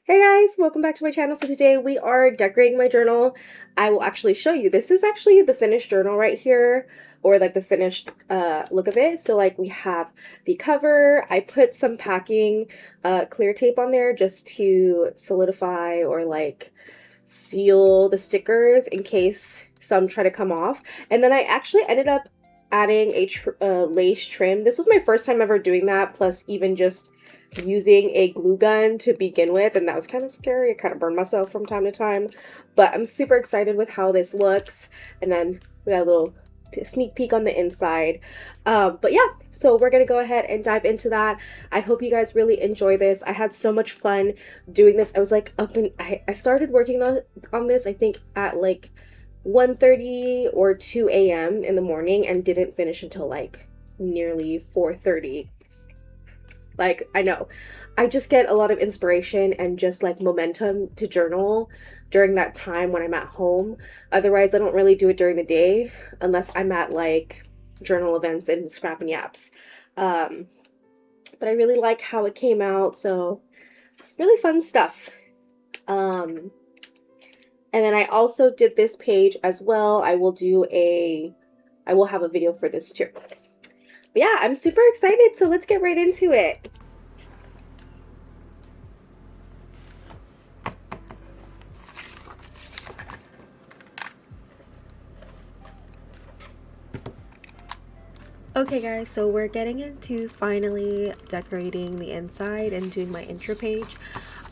Hey guys, welcome back to my channel. So today we are decorating my journal. I will actually show you. This is actually the finished journal right here, or like the finished look of it. So like we have the cover. I put some packing clear tape on there just to solidify or like seal the stickers in case some try to come off. And then I actually ended up adding a lace trim. This was my first time ever doing that, plus even just using a glue gun to begin with, and that was kind of scary. I kind of burned myself from time to time, but I'm super excited with how this looks. And then we got a little sneak peek on the inside. But yeah, so we're gonna go ahead and dive into that. I hope you guys really enjoy this. I had so much fun doing this. I was like up and I started working on this, I think at like 1:30 or 2 a.m. in the morning, and didn't finish until like nearly 4:30. Like, I know. I just get a lot of inspiration and just like momentum to journal during that time when I'm at home. Otherwise, I don't really do it during the day unless I'm at like journal events and scrap and yaps. Um, but I really like how it came out, so really fun stuff. Um, and then I also did this page as well. I will have a video for this too. But yeah, I'm super excited, so let's get right into it. Okay guys, so we're getting into finally decorating the inside and doing my intro page.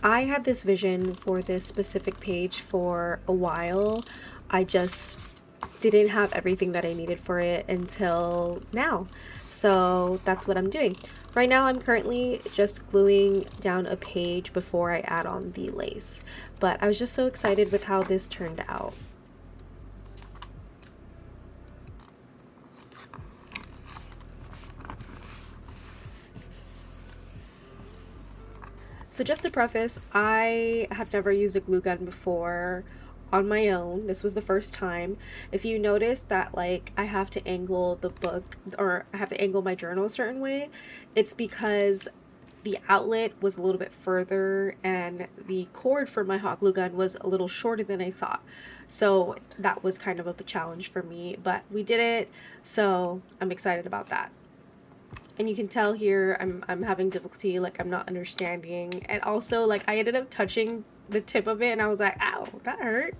I had this vision for this specific page for a while. I just didn't have everything that I needed for it until now. So that's what I'm doing. Right now I'm currently just gluing down a page before I add on the lace. But I was just so excited with how this turned out. So just to preface, I have never used a glue gun before on my own. This was the first time. If you notice that like I have to angle the book, or I have to angle my journal a certain way, it's because the outlet was a little bit further and the cord for my hot glue gun was a little shorter than I thought. So that was kind of a challenge for me, but we did it, so I'm excited about that. And you can tell here I'm having difficulty, like I'm not understanding, and also like I ended up touching the tip of it and I was like, ow, that hurt.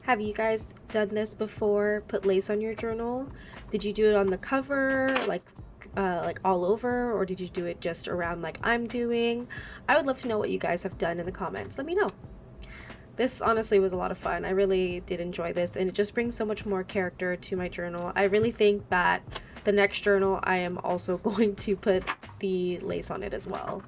Have you guys done this before? Put lace on your journal? Did you do it on the cover, like all over, or did you do it just around like I'm doing? I would love to know what you guys have done in the comments. Let me know. This honestly was a lot of fun. I really did enjoy this, and it just brings so much more character to my journal. I really think that the next journal I am also going to put the lace on it as well.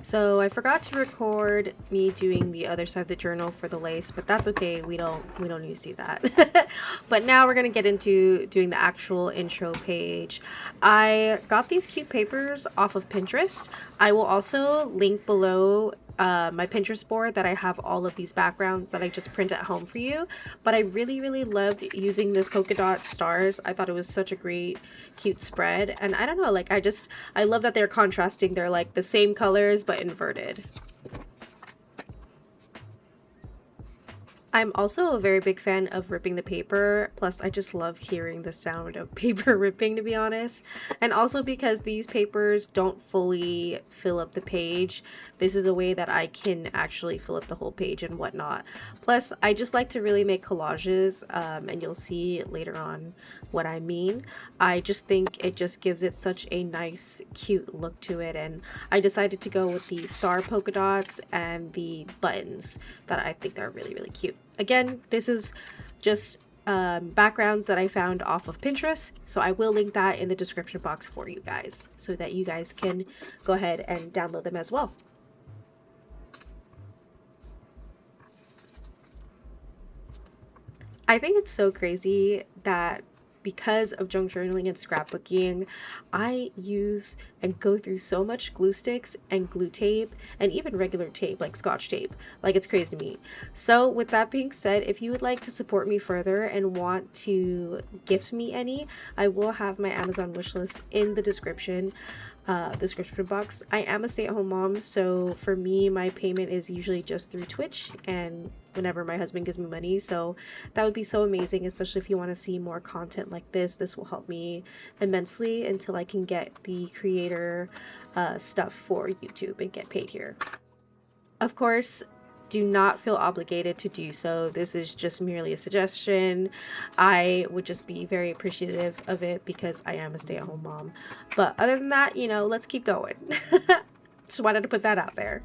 So I forgot to record me doing the other side of the journal for the lace, but that's okay. We don't need to see that. But now we're gonna get into doing the actual intro page. I got these cute papers off of Pinterest. I will also link below my Pinterest board that I have all of these backgrounds that I just print at home for you. But I really loved using this polka dot stars. I thought it was such a great cute spread, and I don't know, like I love that they're contrasting. They're like the same colors but inverted. I'm also a very big fan of ripping the paper, plus I just love hearing the sound of paper ripping, to be honest. And also because these papers don't fully fill up the page, this is a way that I can actually fill up the whole page and whatnot. Plus, I just like to really make collages, and you'll see later on what I mean. I just think it just gives it such a nice, cute look to it, and I decided to go with the star polka dots and the buttons that I think are really cute. Again, this is just backgrounds that I found off of Pinterest, so I will link that in the description box for you guys so that you guys can go ahead and download them as well. I think it's so crazy that because of junk journaling and scrapbooking, I use and go through so much glue sticks and glue tape and even regular tape like scotch tape. Like, it's crazy to me. So with that being said, if you would like to support me further and want to gift me any, I will have my Amazon wishlist in the description box. I am a stay-at-home mom, so for me, my payment is usually just through Twitch and whenever my husband gives me money. So that would be so amazing, especially if you want to see more content like this will help me immensely until I can get the creator stuff for YouTube and get paid here. Of course, do not feel obligated to do so. This is just merely a suggestion. I would just be very appreciative of it because I am a stay-at-home mom. But other than that, you know, let's keep going. Just wanted to put that out there.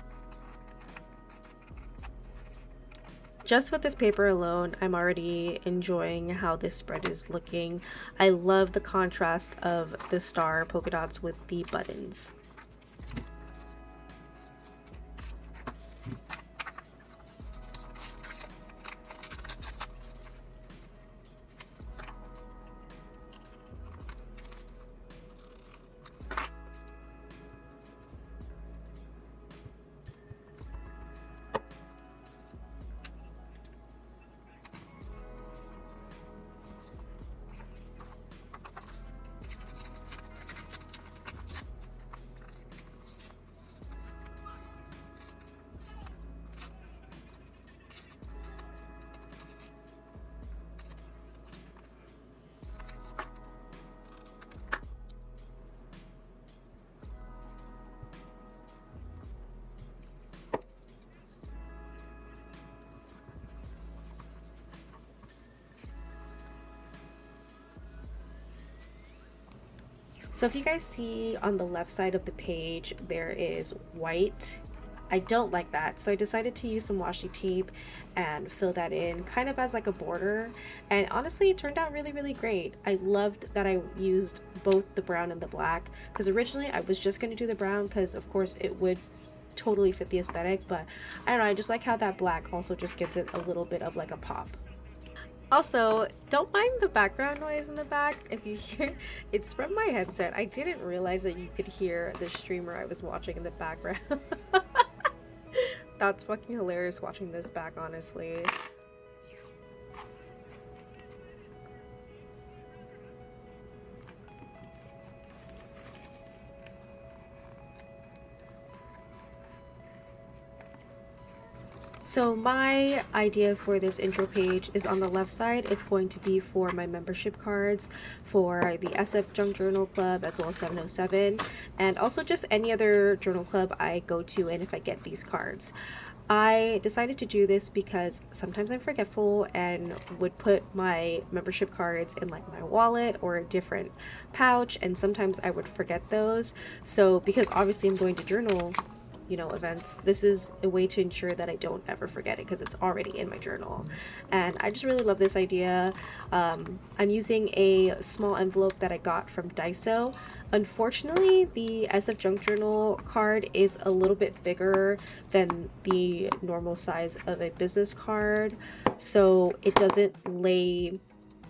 Just with this paper alone, I'm already enjoying how this spread is looking. I love the contrast of the star polka dots with the buttons. So if you guys see on the left side of the page, there is white. I don't like that, so I decided to use some washi tape and fill that in kind of as like a border, and honestly it turned out really great. I loved that I used both the brown and the black, because originally I was just going to do the brown because of course it would totally fit the aesthetic, but I don't know, I just like how that black also just gives it a little bit of like a pop. Also, don't mind the background noise in the back. If you hear, it's from my headset. I didn't realize that you could hear the streamer I was watching in the background. That's fucking hilarious watching this back, honestly. So my idea for this intro page is on the left side. It's going to be for my membership cards for the SF Junk Journal Club as well as 707, and also just any other journal club I go to and if I get these cards. I decided to do this because sometimes I'm forgetful and would put my membership cards in like my wallet or a different pouch, and sometimes I would forget those. So because obviously I'm going to journal, you know, events, this is a way to ensure that I don't ever forget it because it's already in my journal. And I just really love this idea. I'm using a small envelope that I got from Daiso. Unfortunately, the SF Junk Journal card is a little bit bigger than the normal size of a business card, so it doesn't lay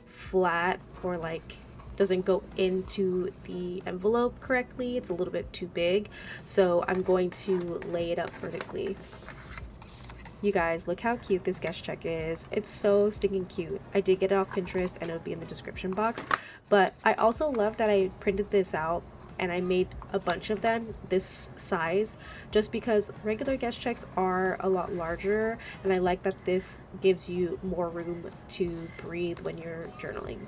flat or like doesn't go into the envelope correctly. It's a little bit too big, so I'm going to lay it up vertically. You guys, look how cute this guest check is. It's so stinking cute. I did get it off Pinterest and it'll be in the description box, but I also love that I printed this out and I made a bunch of them this size just because regular guest checks are a lot larger, and I like that this gives you more room to breathe when you're journaling.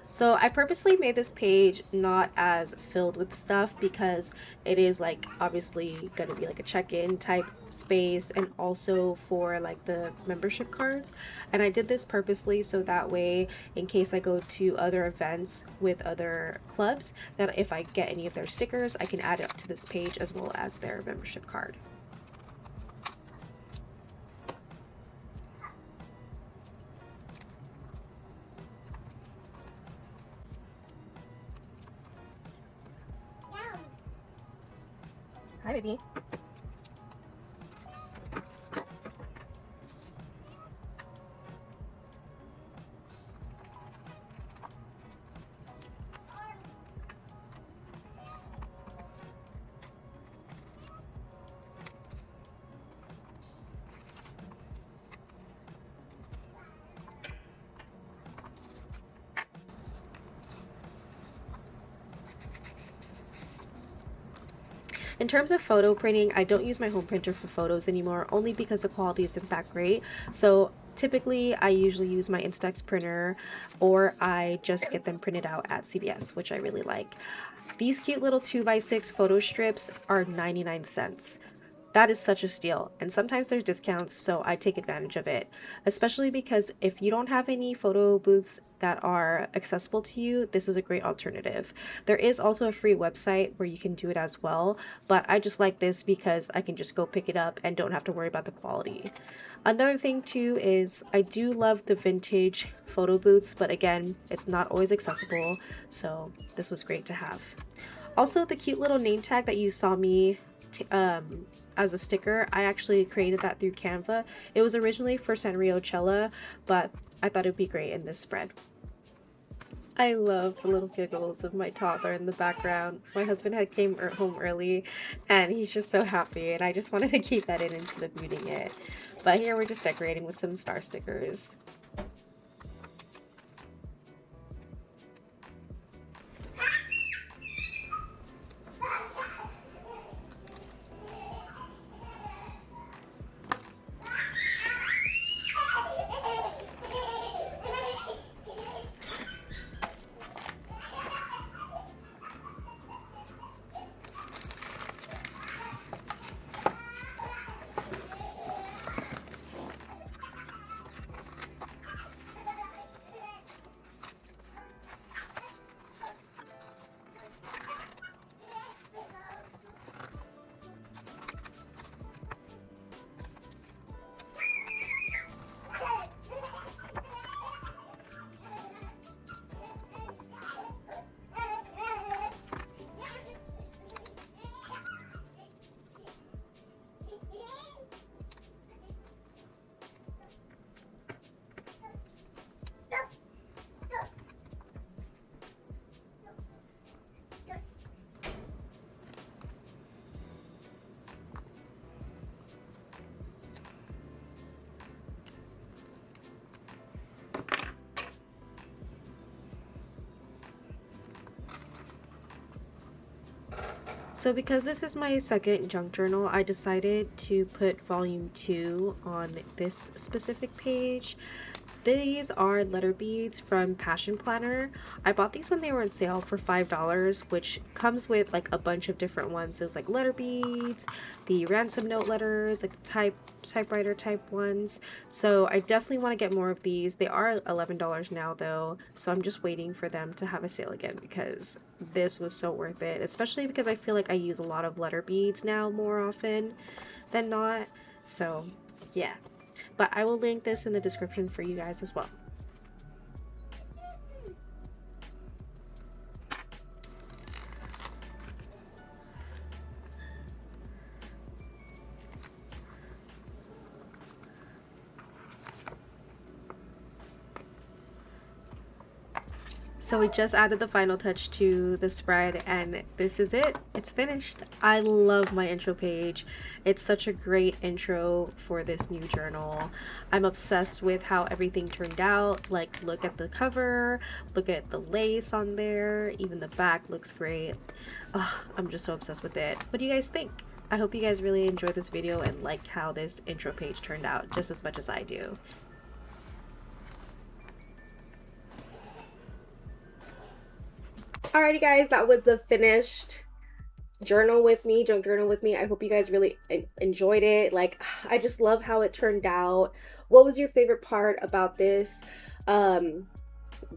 So I purposely made this page not as filled with stuff because it is like obviously gonna be like a check-in type space and also for like the membership cards. And I did this purposely so that way in case I go to other events with other clubs, that if I get any of their stickers, I can add it to this page as well as their membership card. Hi, baby. In terms of photo printing, I don't use my home printer for photos anymore, only because the quality isn't that great. So typically I usually use my Instax printer, or I just get them printed out at CVS, which I really like. These cute little 2x6 photo strips are 99 cents. That is such a steal, and sometimes there's discounts, so I take advantage of it, especially because if you don't have any photo booths that are accessible to you, this is a great alternative. There is also a free website where you can do it as well, but I just like this because I can just go pick it up and don't have to worry about the quality. Another thing too is I do love the vintage photo booths, but again, it's not always accessible, so this was great to have. Also, the cute little name tag that you saw me as a sticker, I actually created that through Canva. It was originally for Sanriocella, but I thought it'd be great in this spread. I love the little giggles of my toddler in the background. My husband had came home early and he's just so happy, and I just wanted to keep that in instead of muting it. But here we're just decorating with some star stickers. So because this is my second junk journal, I decided to put volume 2 on this specific page. These are letter beads from Passion Planner. I bought these when they were on sale for $5, which comes with like a bunch of different ones. It was like letter beads, the ransom note letters, like the typewriter type ones. So I definitely want to get more of these. They are $11 now though, so I'm just waiting for them to have a sale again because this was so worth it, especially because I feel like I use a lot of letter beads now more often than not. So yeah. But I will link this in the description for you guys as well. So we just added the final touch to the spread, and this is it. It's finished. I love my intro page. It's such a great intro for this new journal. I'm obsessed with how everything turned out. Like, look at the cover, look at the lace on there, even the back looks great. Oh, I'm just so obsessed with it. What do you guys think? I hope you guys really enjoyed this video and like how this intro page turned out just as much as I do. Alrighty guys, that was the finished journal with me, junk journal with me. I hope you guys really enjoyed it. Like, I just love how it turned out. What was your favorite part about this? Do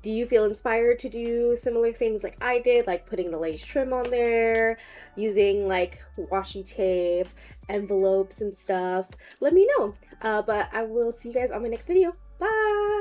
you feel inspired to do similar things like I did, like putting the lace trim on there, using like washi tape, envelopes and stuff? Let me know. But I will see you guys on my next video. Bye!